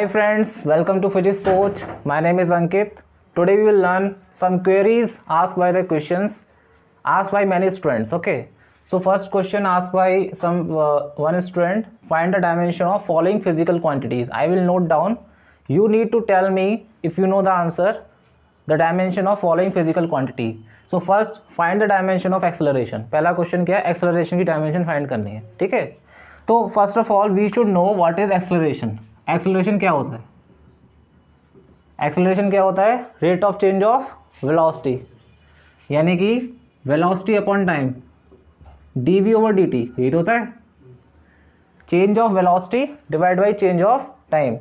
Hi friends, welcome to Physics Coach. My name is Ankit. Today we will learn some queries asked by the questions asked by many students. Okay. So first question asked by one student, find the dimension of following physical quantities. I will note down. You need to tell me if you know the answer, the dimension of following physical quantity. So first find the dimension of acceleration. पहला question क्या है, acceleration की dimension find करनी है. ठीक है. तो first of all we should know what is acceleration. Acceleration क्या होता है? एक्सेलरेशन क्या होता है? Rate of change of velocity, यानी कि velocity upon time, d over d t, यही तो होता है. Change of velocity divide by change of time.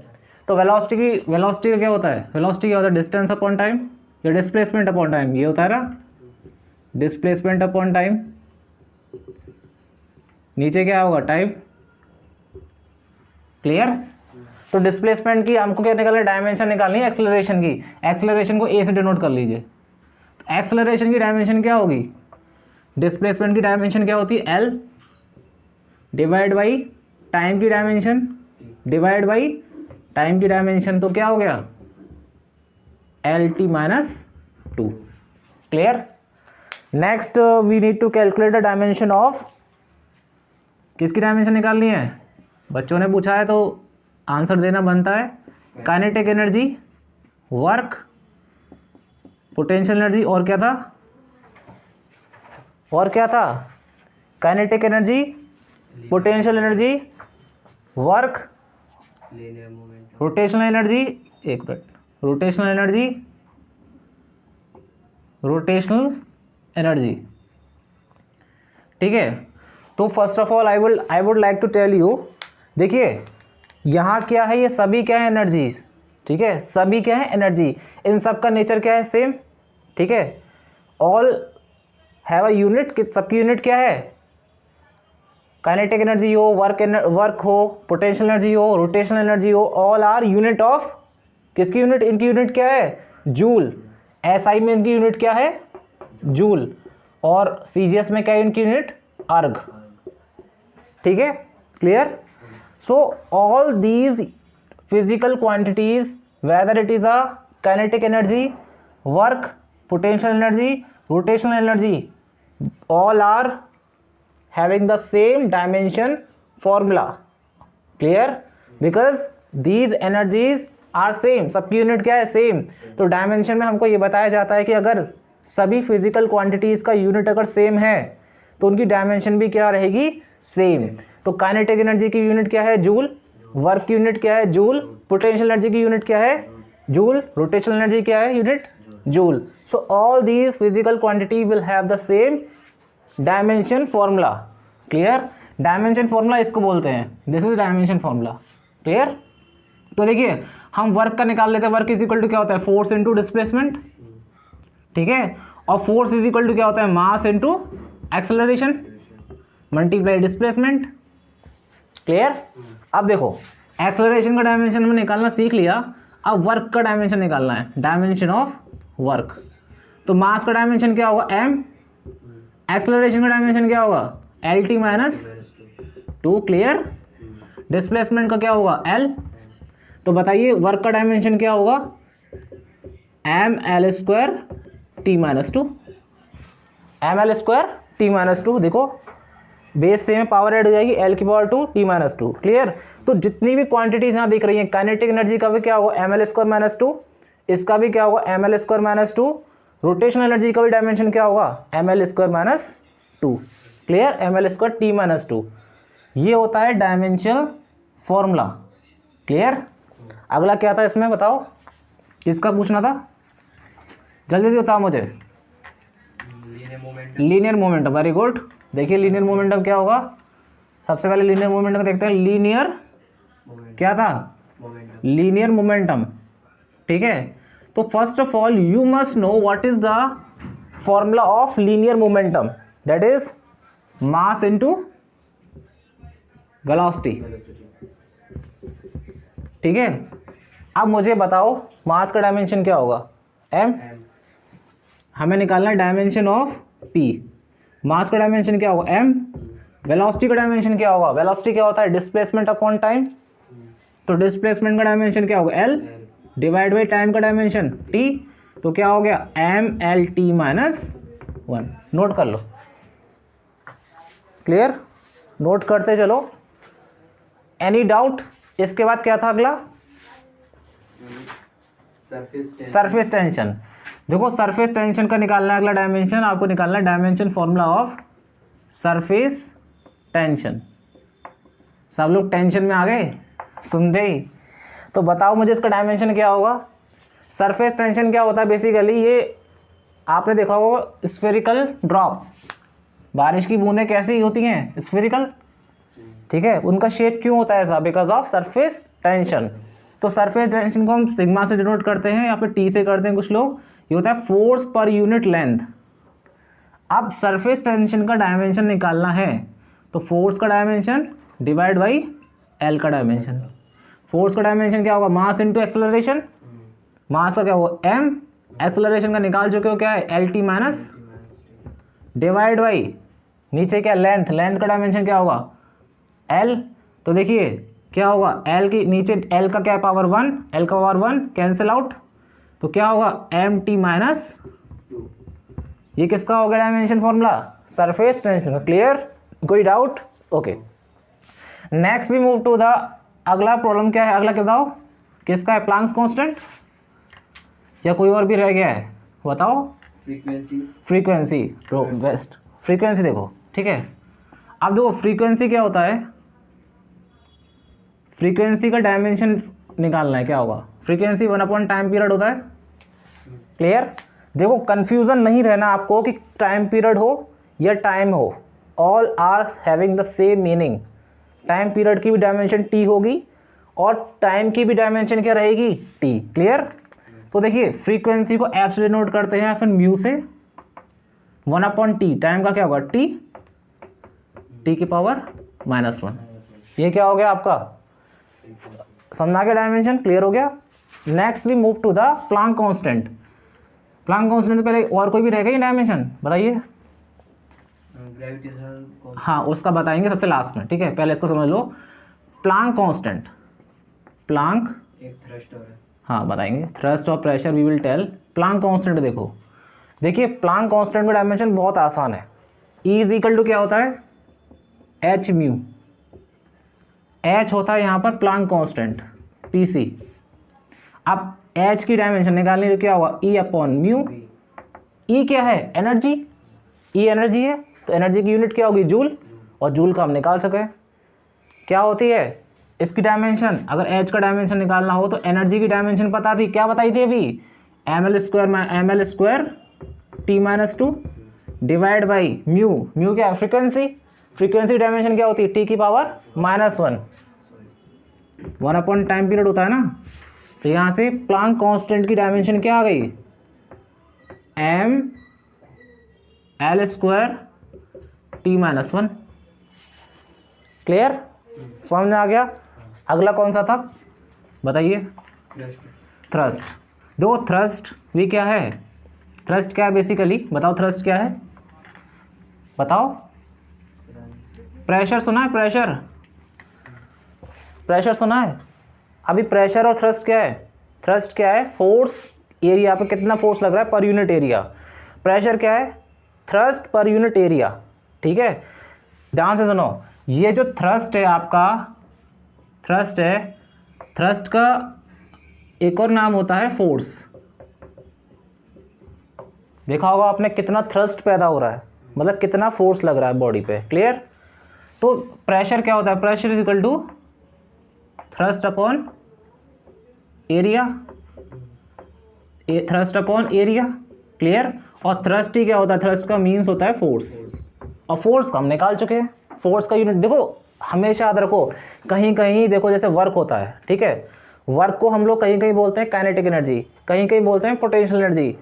तो वेलोसिटी का क्या होता है? वेलोसिटी क्या होता है? डिस्टेंस अपॉन टाइम या डिस्प्लेसमेंट अपॉन टाइम, ये होता है ना, डिस्प्लेसमेंट अपॉन टाइम. नीचे क्या होगा? टाइम. क्लियर? तो डिस्प्लेसमेंट की हमको क्या निकालना है? डायमेंशन निकालनी है एक्सेलरेशन की. एक्सेलरेशन को ए से डिनोट कर लीजिए. तो एक्सेलरेशन की डायमेंशन क्या होगी? डिस्प्लेसमेंट की डायमेंशन क्या होती है? एल डिवाइड बाई टाइम की डायमेंशन डिवाइड बाई टाइम की डायमेंशन. तो क्या हो गया? L T minus two. Clear? Next we need to calculate the dimension of, किसकी डायमेंशन निकालनी है? बच्चों ने पूछा है तो आंसर देना बनता है. Kinetic energy, work, potential energy, और क्या था? Kinetic energy, potential energy, work, rotational energy. एक मिनट, रोटेशनल एनर्जी. ठीक है. तो first of all I would like to tell you, देखिए यहाँ क्या है, ये सभी क्या है? एनर्जीज. ठीक है, सभी क्या है? एनर्जी. इन सब का नेचर क्या है? सेम. ठीक है. All have a unit. सबकी यूनिट क्या है? काइनेटिक एनर्जी हो, वर्क हो, पोटेंशियल एनर्जी हो, रोटेशनल एनर्जी हो, ऑल आर यूनिट ऑफ, किसकी यूनिट? इनकी यूनिट क्या है? जूल. एसआई में इनकी यूनिट क्या है? जूल. और सीजीएस में क्या है इनकी यूनिट? अर्ग. ठीक है. Clear? So all these physical quantities, whether it is a kinetic energy, work, potential energy, rotational energy, all are having the same dimension formula. Clear? Because these energies are same. सबकी unit क्या है? Same. तो dimension में हमको ये बताया जाता है कि अगर सभी फिजिकल क्वांटिटीज का यूनिट अगर सेम है तो उनकी डायमेंशन भी क्या रहेगी? सेम. तो काइनेटिक एनर्जी की यूनिट क्या है? जूल. वर्क की यूनिट क्या है? जूल. पोटेंशियल एनर्जी की यूनिट क्या है? जूल. रोटेशनल एनर्जी क्या है? Unit joule. So all these physical quantity will have the same dimension formula. Clear? Dimension formula इसको बोलते हैं. This is dimension formula. Clear? तो देखिए हम वर्क का निकाल लेते हैं. वर्क इज इक्वल टू क्या होता है? Force into displacement. ठीक है. और फोर्स इज इक्वल टू क्या होता है? मास into acceleration multiply displacement. Clear? अब देखो एक्सेलरेशन का डायमेंशन में निकालना सीख लिया. अब वर्क का डायमेंशन निकालना है. Dimension of work. तो मास का डायमेंशन क्या होगा? एम. एक्सेलरेशन का डायमेंशन क्या होगा? L T minus two. Clear? Displacement का क्या होगा? एल. तो बताइए वर्क का डायमेंशन क्या होगा? M L square T minus two. M L square T minus two. देखो बेस से में पावर ऐड हो जाएगी, एल की power two T minus two. Clear? तो जितनी भी क्वांटिटीज यहाँ दिख रही हैं, काइनेटिक एनर्जी का भी क्या होगा? M L square minus two. इसका भी क्या होगा? M L square minus two. Rotational energy का भी डायमेंशन क्या होगा? M L square minus two. Clear? M L square T minus two. ये होता है डायमेंशन फॉर्मूला. क्लियर? अगला क्या था इसमें बताओ? किसका पूछना था? जल्दी बताओ मुझे. Linear momentum. Very good. देखिए लीनियर मोमेंटम क्या होगा? सबसे पहले लीनियर मोमेंटम देखते हैं. लीनियर क्या था? Linear momentum. ठीक है. तो first of all you must know what is the formula of linear momentum. That is mass into velocity. ठीक है. अब मुझे बताओ मास का डायमेंशन क्या होगा? एम. हमें निकालना है डायमेंशन ऑफ पी. मास का डायमेंशन क्या होगा? एम. वेलोसिटी का डायमेंशन क्या होगा? वेलोसिटी क्या होता है? Displacement upon time. तो डिस्प्लेसमेंट का डायमेंशन क्या होगा, एल डिवाइड बाई टाइम का डायमेंशन टी, तो क्या हो गया M L T minus 1। Note कर लो, क्लियर, नोट करते चलो। Any doubt? इसके बाद क्या था अगला, सरफेस टेंशन। देखो सरफेस टेंशन का निकालना है अगला डायमेंशन, आपको निकालना है dimension formula of surface tension. सब लोग टेंशन में आ गए सुनते ही? तो बताओ मुझे इसका डायमेंशन क्या होगा। सरफेस टेंशन क्या होता है बेसिकली, ये आपने देखा होगा स्फेरिकल ड्रॉप, बारिश की बूंदें कैसी होती हैं, स्फेरिकल, ठीक है, उनका शेप क्यों होता है ऐसा, बिकॉज ऑफ सरफेस टेंशन। तो सरफेस टेंशन को हम सिग्मा से डिनोट करते हैं या फिर टी से करते हैं कुछ लोग, ये होता है फोर्स पर यूनिट लेंथ। अब सरफेस टेंशन का डायमेंशन निकालना है तो फोर्स का डायमेंशन डिवाइड बाई एल का डायमेंशन। फोर्स का डायमेंशन क्या होगा, मास इंटू एक्सेलरेशन, मास का क्या होगा एम, एक्सेलरेशन का निकाल चुके हो क्या है L T minus, divide by नीचे क्या लेंथ, लेंथ का डायमेंशन क्या होगा एल। तो देखिए क्या होगा एल की नीचे एल का क्या पावर 1, एल का पावर 1 कैंसिल आउट, तो क्या होगा एम टी माइनस, ये किसका होगा dimension formula, surface tension. Clear, कोई doubt? Okay, next we move to the अगला प्रॉब्लम। क्या है अगला, क्या बताओ किसका है, प्लांक्स कांस्टेंट या कोई और भी रह गया है बताओ। फ्रीक्वेंसी बेस्ट, फ्रीक्वेंसी देखो, ठीक है। अब देखो फ्रीक्वेंसी क्या होता है, फ्रीक्वेंसी का डायमेंशन निकालना है, क्या होगा फ्रीक्वेंसी 1 टाइम पीरियड होता है। क्लियर, देखो कंफ्यूजन नहीं रहना आपको कि टाइम पीरियड हो या टाइम हो, all are having the same meaning. Time period की भी डायमेंशन टी होगी और टाइम की भी डायमेंशन क्या रहेगी टी। क्लियर, तो देखिए फ्रीक्वेंसी को एफ से नोट करते हैं फिर म्यू से 1/t, टाइम का क्या होगा टी, टी की पावर -1। ये क्या हो गया आपका, समझा के डायमेंशन क्लियर हो गया। Next we move to the Planck constant. Planck constant से पहले और कोई भी रहेगा ये डायमेंशन बताइए। हाँ उसका बताएंगे सबसे लास्ट में, ठीक है, पहले इसको समझ लो। प्लांक कांस्टेंट, प्लांक एक थ्रस्ट और है, हाँ बताएंगे, थ्रस्ट और pressure we will tell. Planck constant देखो, देखिए प्लांक कांस्टेंट का डायमेंशन बहुत आसान है। E इज इक्वल टू क्या होता है एच म्यू, एच होता है यहाँ पर प्लांक कांस्टेंट PC। अब एच की डायमेंशन निकालनी तो क्या होगा E अपॉन म्यू। E क्या है एनर्जी, E एनर्जी है तो एनर्जी की यूनिट क्या होगी जूल, और जूल का हम निकाल सके क्या होती है इसकी डायमेंशन। अगर एच का डायमेंशन निकालना हो तो एनर्जी की डायमेंशन पता थी, क्या बताई थी अभी, ml² T-2 divide by mu, mu क्या है फ्रीक्वेंसी, फ्रीक्वेंसी डायमेंशन क्या होती है टी की पावर -1, 1 टाइम पीरियड होता है ना। तो यहाँ से प्लांक कांस्टेंट की डायमेंशन क्या आ गई ml² T-1। क्लियर, समझ में आ गया। अगला कौन सा था बताइए, थ्रस्ट। दो थ्रस्ट भी क्या है, थ्रस्ट क्या है बेसिकली बताओ, थ्रस्ट क्या है बताओ। प्रेशर सुना है, प्रेशर, प्रेशर सुना है अभी। प्रेशर और थ्रस्ट क्या है, थ्रस्ट क्या है फोर्स एरिया पे कितना फोर्स लग रहा है पर यूनिट एरिया, प्रेशर क्या है थ्रस्ट पर यूनिट एरिया। ठीक है, ध्यान से सुनो, ये जो थ्रस्ट है आपका, थ्रस्ट है, थ्रस्ट का एक और नाम होता है फोर्स। देखा होगा आपने कितना थ्रस्ट पैदा हो रहा है, मतलब कितना फोर्स लग रहा है बॉडी पे। क्लियर, तो प्रेशर क्या होता है, pressure is equal to thrust upon area, thrust upon area. Clear, और थ्रस्ट ही क्या होता है, थ्रस्ट का मीन्स होता है फोर्स, और फोर्स को हम निकाल चुके हैं। फोर्स का यूनिट देखो, हमेशा याद रखो, कहीं कहीं देखो जैसे वर्क होता है, ठीक है, वर्क को हम लोग कहीं कहीं बोलते हैं काइनेटिक एनर्जी, कहीं कहीं बोलते हैं पोटेंशियल एनर्जी,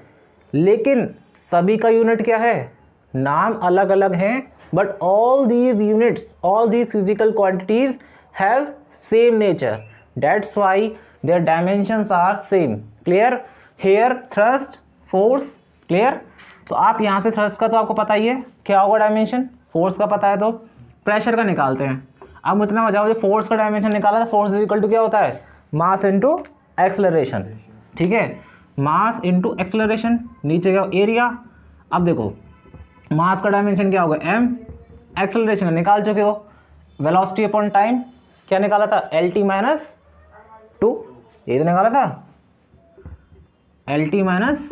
लेकिन सभी का यूनिट क्या है, नाम अलग अलग हैं, but all these units, all these physical quantities have same nature, that's why their dimensions are same. Clear, here thrust force. Clear, तो आप यहाँ से थ्रस्ट का तो आपको पता ही है क्या होगा डायमेंशन, फोर्स का पता है, तो प्रेशर का निकालते हैं। अब मुझे जाओ, जो फोर्स का डायमेंशन निकाला था, फोर्स इज इक्वल टू क्या होता है, मास इनटू एक्सेलरेशन, ठीक है, मास इनटू एक्सेलरेशन। नीचे क्या एरिया, अब देखो मास का डायमेंशन क्या होगा m, एक्सेलरेशन निकाल चुके हो, वेलोसिटी अपॉन टाइम क्या निकाला था lt माइनस 2, ये तो निकाला था lt माइनस,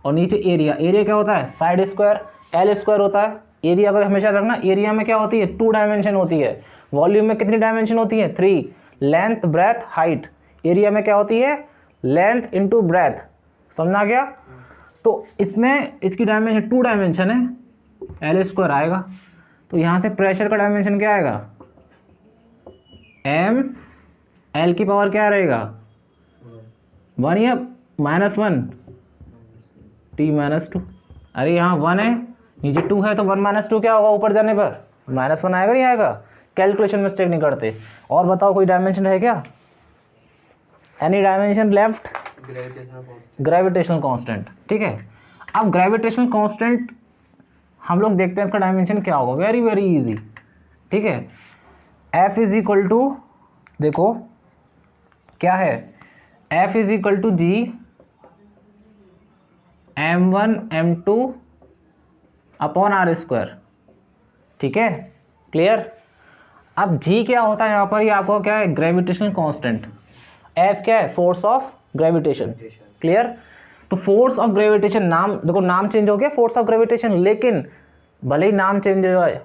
और नीचे एरिया, एरिया क्या होता है साइड स्क्वायर एल स्क्वायर होता है। एरिया को हमेशा रखना, एरिया में क्या होती है 2 डायमेंशन होती है, वॉल्यूम में कितनी डायमेंशन होती है 3, लेंथ ब्रेथ हाइट, एरिया में क्या होती है लेंथ इनटू ब्रेथ, समझा गया। तो इसमें इसकी डायमेंशन 2 डायमेंशन है, एल स्क्वायर आएगा, तो यहाँ से प्रेशर का डायमेंशन क्या आएगा m, एल की पावर क्या रहेगा 1 या -1 t माइनस 2, अरे यहाँ 1 है नीचे 2 है, तो 1 माइनस 2 क्या होगा ऊपर जाने पर -1 आएगा, नहीं आएगा, कैलकुलेशन मिस्टेक नहीं करते। और बताओ कोई डायमेंशन है क्या, any dimension left, gravitational constant, ठीक है। अब ग्रेविटेशनल कांस्टेंट हम लोग देखते हैं इसका डायमेंशन क्या होगा, वेरी वेरी इजी, ठीक है। F इज इक्वल टू, देखो क्या है, F is equal to G m1 m2 upon R square, ठीक है, क्लियर। अब g क्या होता है यहाँ पर, ये आपको क्या है ग्रेविटेशनल कांस्टेंट, F क्या है फोर्स ऑफ ग्रेविटेशन, क्लियर। तो फोर्स ऑफ ग्रेविटेशन, नाम देखो नाम चेंज हो गया फोर्स ऑफ ग्रेविटेशन, लेकिन भले ही नाम चेंज हो जाए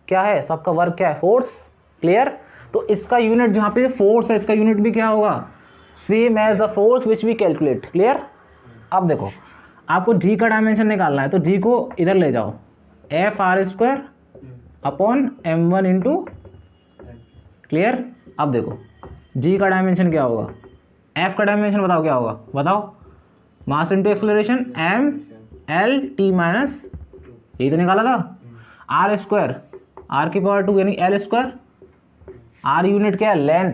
क्या है सबका वर्क क्या है फोर्स, क्लियर। तो इसका यूनिट जहाँ पे फोर्स है इसका यूनिट भी क्या होगा same as the force which we calculate, clear. अब देखो आपको जी का डायमेंशन निकालना है, तो जी को इधर ले जाओ, F R square upon m1 into, clear. अब देखो जी का डायमेंशन क्या होगा, एफ का डायमेंशन बताओ क्या होगा, बताओ mass into acceleration m l t minus, यही तो निकाला था, आर स्क्वायर आर की पावर 2 यानी एल स्क्वायर, आर यूनिट क्या है length,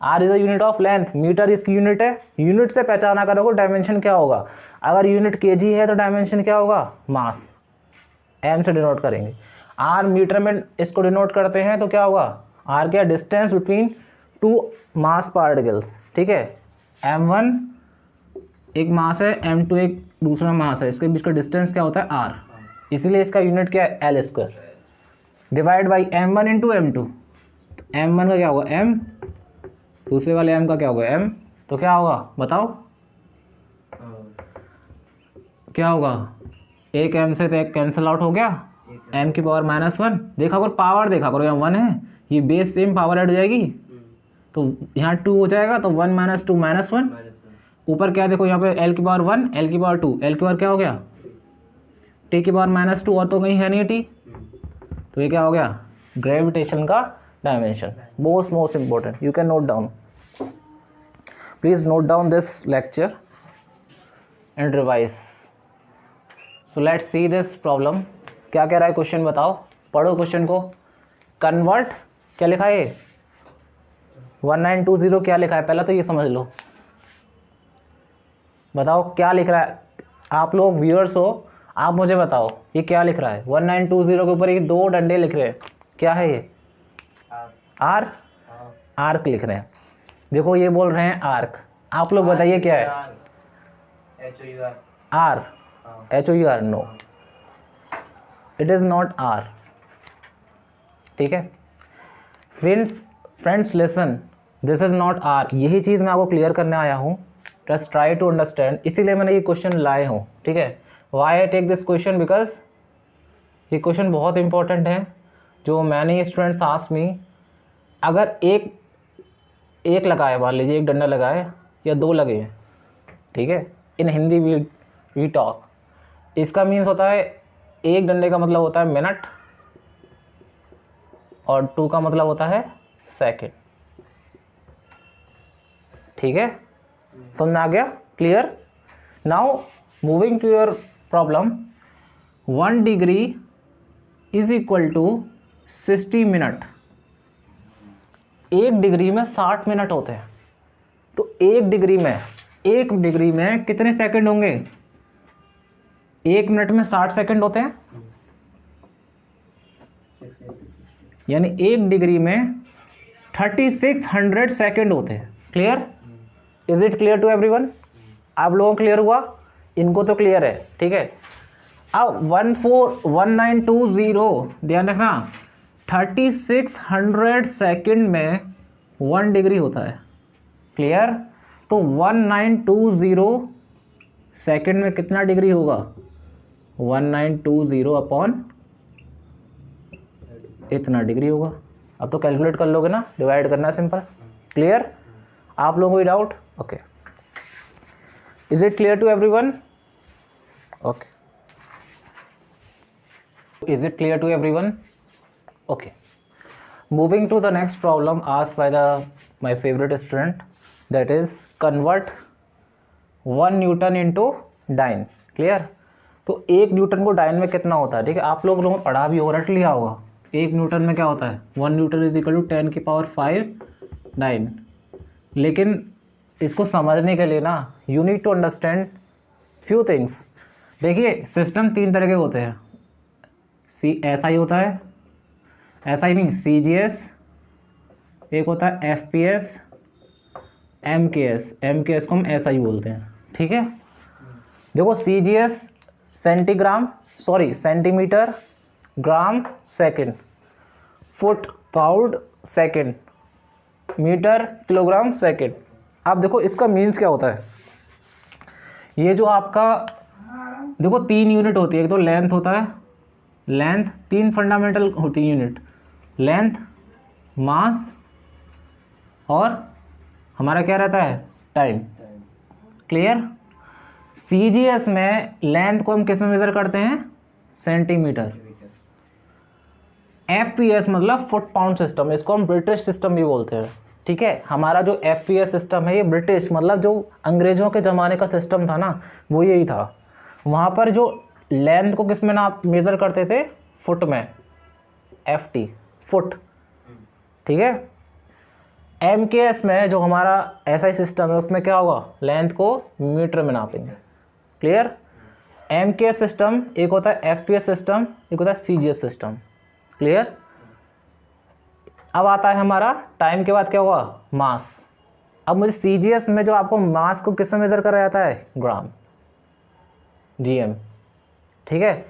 R is the unit of length, metre इसकी यूनिट है, यूनिट से पहचाना करोगे डायमेंशन क्या होगा, अगर यूनिट केजी है तो डायमेंशन क्या होगा मास, एम से डिनोट करेंगे, आर मीटर में इसको डिनोट करते हैं तो क्या होगा आर क्या डिस्टेंस बिटवीन 2 मास पार्टिकल्स, ठीक है। m1 एक मास है, m2 एक दूसरा मास है, इसके बीच का डिस्टेंस क्या होता है r, इसीलिए इसका यूनिट क्या है L square, divide by m1 into m2, m1 का क्या होगा m, दूसरे वाले m का क्या होगा m, तो क्या होगा बताओ क्या होगा, एक m से तो एक कैंसिल आउट हो गया, m की पावर -1, देखा करो पावर देखा करो, यहाँ 1 है, ये बेस सेम पावर ऐड हो जाएगी, तो यहाँ 2 हो जाएगा, तो 1 - 2 -1, ऊपर क्या देखो यहाँ पे l की पावर 1 l की पावर 2, l की पावर क्या हो गया t की पावर -2, और तो कहीं है नहीं t, तो ये क्या हो गया ग्रेविटेशन का dimension, most important, you can note down, please note down this lecture and revise. So let's see this problem, क्या कह रहा है क्वेश्चन बताओ, पढ़ो क्वेश्चन को। कन्वर्ट क्या लिखा है 1920 क्या लिखा है, पहला तो ये समझ लो, बताओ क्या लिख रहा है, आप लोग व्यूअर्स हो आप मुझे बताओ ये क्या लिख रहा है, 1920 के ऊपर ये 2 डंडे लिख रहे हैं, क्या है ये आर, आर्क लिख रहे हैं, देखो ये बोल रहे हैं आर्क, आप लोग बताइए क्या है R, HOUR, no it is not R, ठीक है friends listen, this is not R, यही चीज़ मैं आपको क्लियर करने आया हूँ, जस्ट ट्राई टू अंडरस्टैंड, इसीलिए मैंने ये क्वेश्चन लाए हूँ, ठीक है। Why I take this question, because ये क्वेश्चन बहुत इंपॉर्टेंट है, जो मैंने स्टूडेंट्स आस्क मी, अगर एक लगाए मान लीजिए एक डंडा लगाए या 2 लगे, ठीक है, इन हिंदी वी टॉक, इसका मीन्स होता है एक डंडे का मतलब होता है मिनट और 2 का मतलब होता है सेकंड, ठीक है, समझ आ गया, clear. Now moving to your problem, 1 degree is equal to 60 minute, 1 degree में 60 मिनट होते हैं, तो 1 डिग्री में कितने सेकंड होंगे, 1 मिनट में 60 सेकंड होते हैं, यानी 1 डिग्री में 3600 सेकेंड होते हैं। Clear? Is it clear to everyone? आप लोगों को क्लियर हुआ? इनको तो क्लियर है, ठीक है। अब 1920 ध्यान रखना, 3600 सेकेंड में 1 डिग्री होता है। क्लियर? तो 1920 सेकेंड में कितना डिग्री होगा? 1920 अपॉन इतना डिग्री होगा। अब तो कैलकुलेट कर लोगे ना, डिवाइड करना है सिंपल। क्लियर? आप लोगों को doubt? Okay, is it clear to everyone? Okay, is it clear to everyone? Okay, moving to the next problem asked by my favorite student, that is convert 1 newton into dyne. Clear? तो 1 Newton को dine में कितना होता है? ठीक है, आप लोगों ने पढ़ा भी होगा, रट लिया होगा। 1 न्यूटन में क्या होता है? 1 न्यूटन इज इक्वल टू 10 की पावर 5 डाइन। लेकिन इसको समझने के लिए ना, you need to understand few things. देखिए, सिस्टम 3 तरह के होते हैं। SI होता है, SI मीन CGS, एक होता है FPS, MKS को हम SI बोलते हैं। ठीक है, देखो CGS centimetre, gram second, foot pound second, metre kilogram second. अब देखो इसका मीन्स क्या होता है। ये जो आपका देखो 3 यूनिट होती है। एक तो लेंथ होता है, लेंथ 3 फंडामेंटल होती है यूनिट, लेंथ, मास और हमारा क्या रहता है? टाइम। क्लियर? CGS में लेंथ को हम किस में मेजर करते हैं? सेंटीमीटर। FPS मतलब फुट पाउंड सिस्टम, इसको हम ब्रिटिश सिस्टम भी बोलते हैं। ठीक है, हमारा जो FPS सिस्टम है ये ब्रिटिश मतलब जो अंग्रेजों के ज़माने का सिस्टम था ना, वो यही था। वहाँ पर जो लेंथ को किस में ना मेज़र करते थे? फुट में, FT, फुट। ठीक है, MKS में जो हमारा SI सिस्टम है उसमें क्या होगा? लेंथ को मीटर में नापेंगे। क्लियर? MKS सिस्टम एक होता है, FPS सिस्टम एक होता है, CGS सिस्टम। क्लियर? अब आता है हमारा टाइम के बाद क्या हुआ? मास। अब मुझे CGS में जो आपको मास को किस में मेज़र करा जाता है? ग्राम, GM। ठीक है,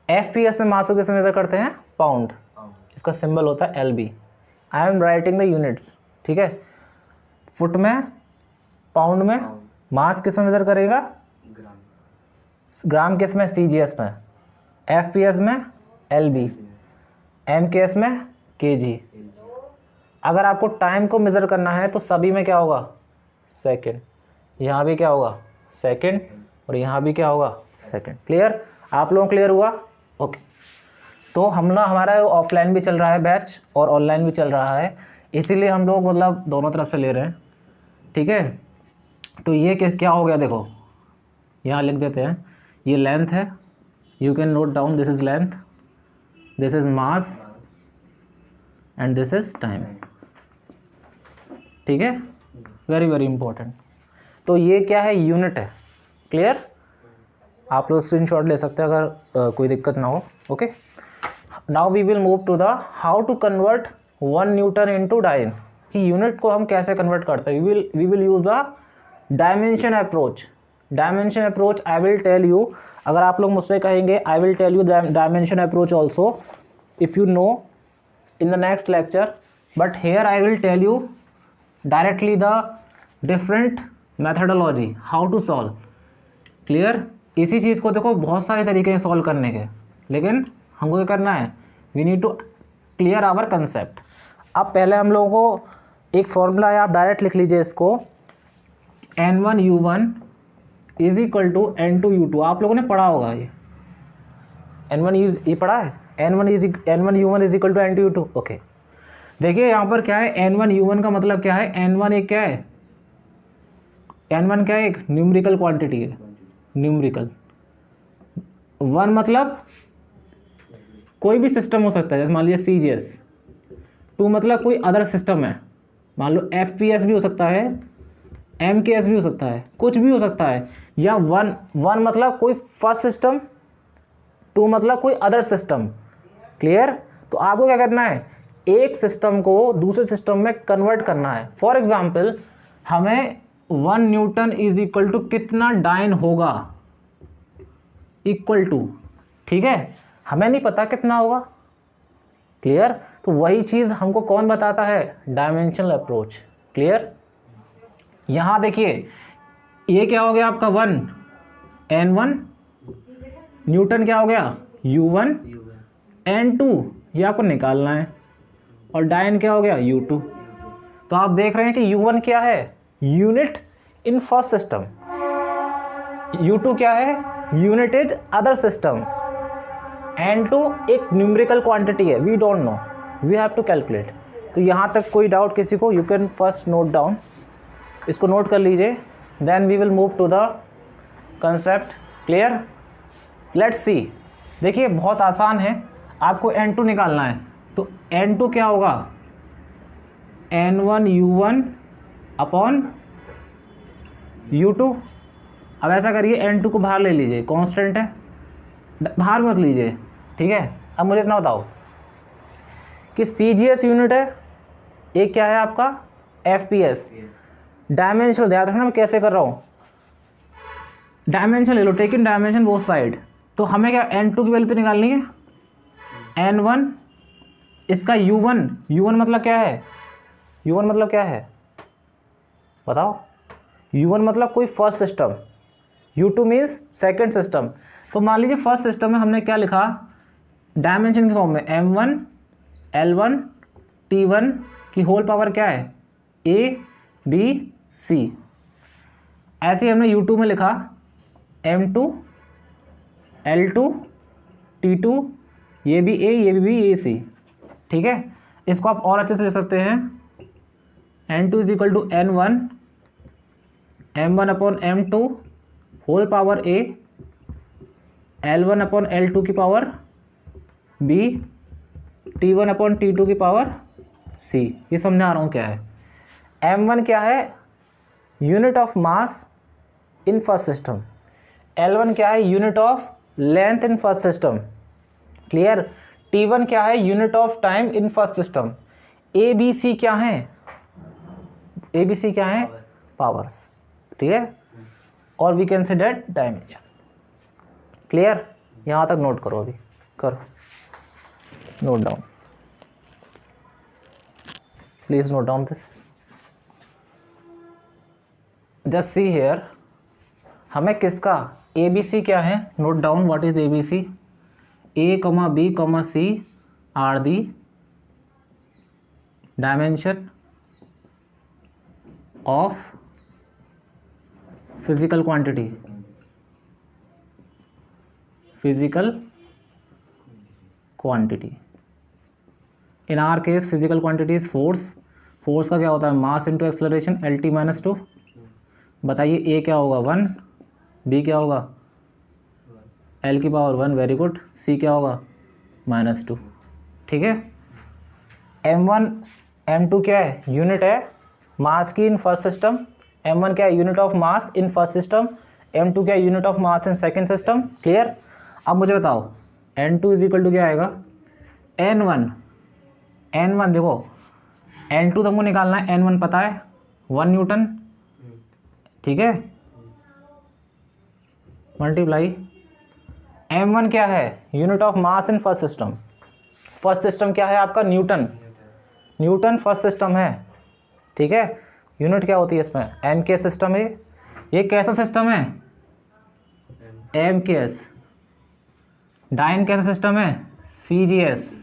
FPS में मास को किस में मेज़र करते हैं? पाउंड। इसका सिंबल होता है LB। I am writing the units. ठीक है, फुट में, पाउंड में, मास किस में मेज़र करेगा? ग्राम किस में? CGS में, FPS में LB, MKS में kg। अगर आपको टाइम को मेज़र करना है तो सभी में क्या होगा? सेकंड। यहाँ भी क्या होगा? सेकंड, और यहाँ भी क्या होगा? सेकंड। क्लियर? आप लोगों को क्लियर हुआ? ओके, तो हमारा ऑफलाइन भी चल रहा है बैच और ऑनलाइन भी चल रहा है, इसीलिए हम लोग मतलब दोनों तरफ से ले रहे हैं। ठीक है, तो ये क्या हो गया? देखो यहाँ लिख देते हैं, ये लेंथ है, you can note down, this is length, this is mass and this is time. ठीक है, वेरी वेरी इंपॉर्टेंट। तो ये क्या है? यूनिट है। क्लियर? आप लोग स्क्रीनशॉट ले सकते हैं अगर कोई दिक्कत ना हो। Okay, now we will move to the how to convert 1 newton into dyne. कि यूनिट को हम कैसे कन्वर्ट करते हैं? We will use the dimension approach. Dimension approach I will tell you. अगर आप लोग मुझसे कहेंगे I will tell you dimension approach also if you know in the next lecture, but here I will tell you directly the different methodology how to solve. Clear? इसी चीज़ को देखो बहुत सारे तरीके हैं सॉल्व करने के, लेकिन हमको क्या करना है? we need to clear our concept. अब पहले हम लोगों को एक फॉर्मूला है, आप डायरेक्ट लिख लीजिए इसको, N1U1 is equal to N2U2। आप लोगों ने पढ़ा होगा ये ये पढ़ा है, N1U1 is equal to N2U2। Okay, देखिए यहाँ पर क्या है? N1U1 का मतलब क्या है? N1 एक क्या है? N1 क्या है? एक न्यूमेरिकल क्वांटिटी है, न्यूमेरिकल। 1 मतलब कोई भी सिस्टम हो सकता है, जैसे मान लीजिए CGS। 2 मतलब कोई अदर सिस्टम है, मान लो FPS भी हो सकता है, MKS भी हो सकता है, कुछ भी हो सकता है। या 1 मतलब कोई फर्स्ट सिस्टम, 2 मतलब कोई अदर सिस्टम। क्लियर? तो आपको क्या करना है? एक सिस्टम को दूसरे सिस्टम में कन्वर्ट करना है। फॉर एग्जाम्पल हमें 1 न्यूटन इज इक्वल टू कितना डाइन होगा, इक्वल टू, ठीक है, हमें नहीं पता कितना होगा, क्लियर। तो वही चीज़ हमको कौन बताता है, डायमेंशनल अप्रोच, क्लियर। यहाँ देखिए ये क्या हो गया आपका 1 N1, न्यूटन क्या हो गया U1, N2 ये आपको निकालना है, और डायन क्या हो गया U2। तो आप देख रहे हैं कि U1 क्या है, unit in first system, U2 क्या है, यूनिटेड अदर सिस्टम, N2 एक न्यूमेरिकल क्वांटिटी है, we don't know, we have to calculate. तो यहाँ तक कोई डाउट किसी को, you can first note down, इसको नोट कर लीजिए, then we will move to the concept, clear. Let's see, देखिए बहुत आसान है, आपको N2 निकालना है, तो N2 क्या होगा, N1 U1 अपॉन U2। अब ऐसा करिए N2 को बाहर ले लीजिए, कांस्टेंट है, बाहर मत लीजिए, ठीक है। अब मुझे इतना बताओ कि CGS यूनिट है, एक क्या है आपका FPS, डायमेंशन ध्यान रखना मैं कैसे कर रहा हूँ, डायमेंशन ले लो, टेक इन डायमेंशन बोथ साइड। तो हमें क्या N2 की वैल्यू तो निकालनी है, N1 इसका U1 मतलब क्या है, U1 मतलब क्या है बताओ, U1 मतलब कोई first system, U2 means second system. तो मान लीजिए फर्स्ट सिस्टम में हमने क्या लिखा, डायमेंशन के फॉर्म में M1 L1 T1 की होल पावर क्या है A B C। ऐसे ही हमने U2 में लिखा M2 L2 T2, ये भी A ये भी B ये C, ठीक है। इसको आप और अच्छे से लिख सकते हैं, N2 is equal to N1 M1 upon M2 whole power A, L1 upon L2 की power B, T1 upon T2 की पावर C। ये समझा रहा हूँ क्या है। M1 क्या है, unit of mass in first system, L1 क्या है, unit of length in first system, clear. T1 क्या है, unit of time in first system. ABC क्या है, ABC क्या है, पावर्स, ठीक है, और we can say that dimension, clear. यहाँ तक नोट करो, अभी करो note down, please note down this, just see here. हमें किसका ABC क्या है, note down what is ABC, A, B, C are the dimension of physical quantity, physical quantity, in our case physical quantity is force, force का क्या होता है mass into acceleration LT-2। बताइए A क्या होगा 1, B क्या होगा L की पावर 1, वेरी गुड, C क्या होगा -2, ठीक है। M1 M2 क्या है, यूनिट है मास की इन फर्स्ट सिस्टम, M1 क्या है, unit of mass in first system, M2 क्या है, unit of mass in second system, clear. अब मुझे बताओ N2 इज इक्वल टू क्या आएगा, N1 देखो N2 तो हमको निकालना है, N1 पता है 1 न्यूटन, ठीक है, मल्टीप्लाई M1 क्या है, unit of mass in first system, first system क्या है आपका न्यूटन फर्स्ट सिस्टम है, ठीक है। यूनिट क्या होती है इसमें, MKS सिस्टम है, ये कैसा सिस्टम है MKS, डाइन कैसा सिस्टम है CGS,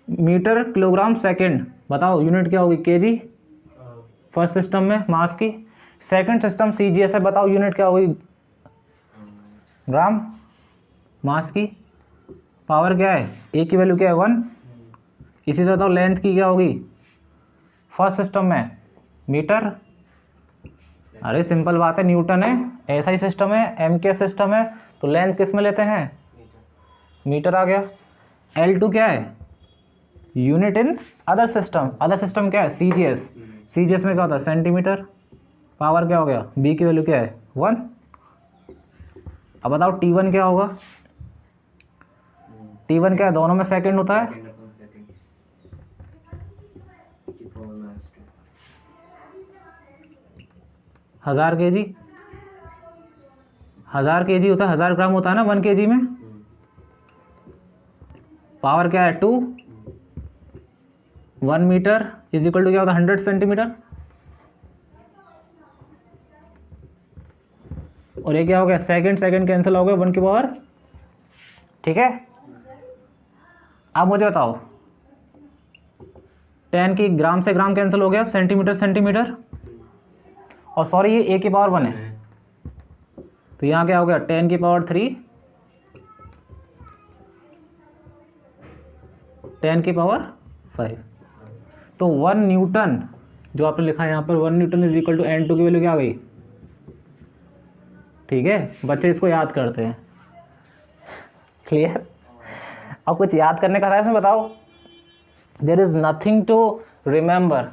मीटर किलोग्राम सेकंड, बताओ यूनिट क्या होगी केजी, फर्स्ट सिस्टम में मास की, सेकंड सिस्टम CGS है, बताओ यूनिट क्या होगी ग्राम मास की, पावर क्या है A की वैल्यू क्या है 1, इसी तरह बताओ लेंथ की क्या होगी फर्स्ट सिस्टम में मीटर, अरे सिंपल बात है, न्यूटन है, ऐसा ही सिस्टम है, MKS सिस्टम है, तो लेंथ किस में लेते हैं मीटर आ गया। L2 क्या है यूनिट इन अदर सिस्टम क्या है CGS में क्या होता है सेंटीमीटर, पावर क्या हो गया B की वैल्यू क्या है 1। अब बताओ T1 क्या होगा, T1 क्या है, दोनों में सेकंड होता है, 1000 kg, 1000 kg होता है, 1000 ग्राम होता है ना 1 kg में। पावर क्या है 2, 1 मीटर इज इक्वल टू क्या होता है 100 सेंटीमीटर। और ये क्या हो गया, सेकंड सेकंड कैंसिल हो गया 1 की पावर, ठीक है। अब मुझे बताओ 10 की ग्राम से ग्राम कैंसिल हो गया, सेंटीमीटर सेंटीमीटर, और सॉरी ये a की पावर 1 है, तो यहाँ क्या हो गया 10 की पावर 3, 10 की पावर 5। तो 1 न्यूटन जो आपने लिखा है यहाँ पर 1 Newton is equal to N2 की वैल्यू क्या आ गई, ठीक है। बच्चे इसको याद करते हैं, क्लियर। अब कुछ याद करने का था इसमें, बताओ। There is nothing to remember,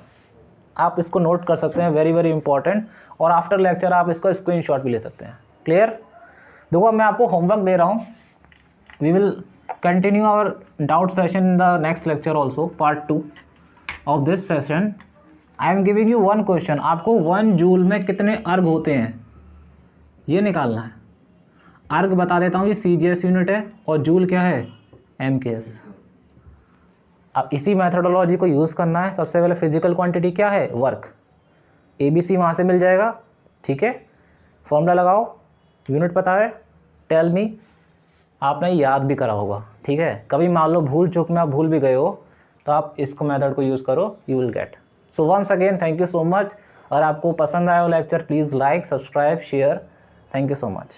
आप इसको नोट कर सकते हैं, वेरी वेरी इंपॉर्टेंट। और आफ्टर लेक्चर आप इसको स्क्रीनशॉट भी ले सकते हैं, क्लियर। देखो अब मैं आपको होमवर्क दे रहा हूँ, we will continue our doubt session in the next lecture also, part 2 of this session. I am giving you 1 question, आपको 1 जूल में कितने अर्ग होते हैं ये निकालना है। अर्ग बता देता हूँ, ये CGS यूनिट है और जूल क्या है MKS। अब इसी मैथडोलॉजी को यूज़ करना है। सबसे पहले फिजिकल क्वांटिटी क्या है, वर्क, ABC वहाँ से मिल जाएगा, ठीक है। फॉर्मूला लगाओ, यूनिट पता है, टेल मी, आपने याद भी करा होगा, ठीक है। कभी मान लो भूल चूक में आप भूल भी गए हो तो आप इसको मेथड को यूज़ करो, you will get. So once again thank you so much. और आपको पसंद आया हो lecture, please like, subscribe, share. Thank you so much.